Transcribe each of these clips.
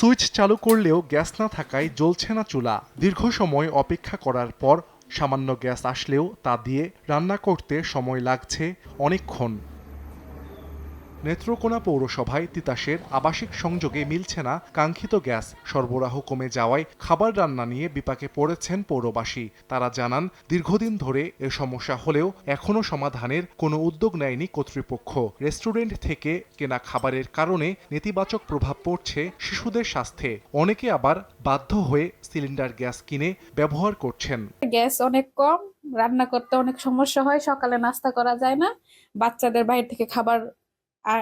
Switch চালু করলেও gas না থাকায় জ্বলছে না চুলা। দীর্ঘ সময় অপেক্ষা করার পর সামান্য গ্যাস আসলেও তা দিয়ে রান্না করতে সময় লাগছে অনেকক্ষণ। নেত্রকোনা পৌরসভায় তিতাসের আবাসিক সংযোগে মিলছে না কাঙ্ক্ষিত গ্যাস সরবরাহ কমে যাওয়ায় খাবার রান্না নিয়ে বিপাকে পড়েছেন পৌরবাসী। তারা জানান, দীর্ঘদিন ধরে এ সমস্যা হলেও এখনও সমাধানের কোনো উদ্যোগ নেয়নি কর্তৃপক্ষ। রেস্টুরেন্ট থেকে কেনা খাবারের কারণে নেতিবাচক প্রভাব পড়ছে শিশুদের স্বাস্থ্যে। অনেকে আবার বাধ্য হয়ে সিলিন্ডার গ্যাস কিনে ব্যবহার করছেন। গ্যাস অনেক কম, রান্না করতে অনেক সমস্যা হয়, সকালে নাস্তা করা যায় না, বাচ্চাদের বাইরে থেকে খাবার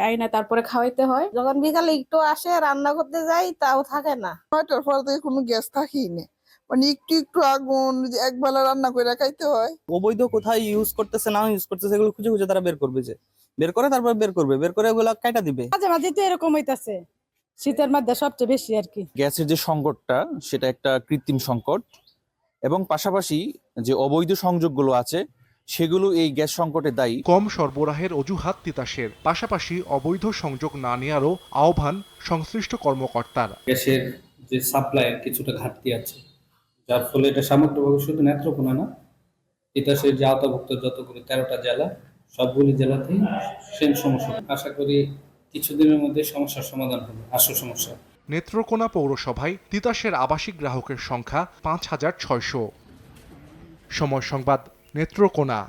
আইনা তারপরে খাওয়াইতে হয়। যখন বিকালে একটু আসে রান্না করতে যাই তাও থাকে না। 9টার পর থেকে কোনো গ্যাস থাকেই না, মানে একটু একটু আগুন একবেলা রান্না করে খাইতে হয়। অবৈধ কোথায় ইউজ করতেছে না ইউজ করতেছে এগুলো খুঁজে খুঁজে তারা বের করবে, যে বের করে তারপর বের করে ওগুলো কাটা দিবে। মাঝে মাঝে তো এরকম হইতাছে, শীতের মধ্যে সবচেয়ে বেশি আর কি। গ্যাসের যে সংকটটা সেটা একটা কৃত্রিম সংকট, এবং পাশাপাশি যে অবৈধ সংযোগগুলো আছে সেগুলো এই গ্যাস সংকটে দায়ী। কম সরবরাহের অজুহাত তিতাসের, পাশাপাশি অবৈধ সংযোগ না নেওয়ারও আহ্বান সংশ্লিষ্ট কর্মকর্তার। গ্যাসের যে সাপ্লাইয়ের কিছুটা ঘাটতি আছে, যার ফলে এটা সামগ্রিকভাবে শুধু নেত্রকোনা না, তিতাসের যে আওতাভুক্ত যতগুলো 13টা জেলা, সবগুলি জেলাতেই সেম সমস্যা। আশা করি কিছুদিনের মধ্যে সমস্যার সমাধান হবে। আসল সমস্যা নেত্রকোনা পৌরসভায় তিতাসের আবাসিক গ্রাহকের সংখ্যা 5,600। সময় সংবাদ, নেত্রকোনা।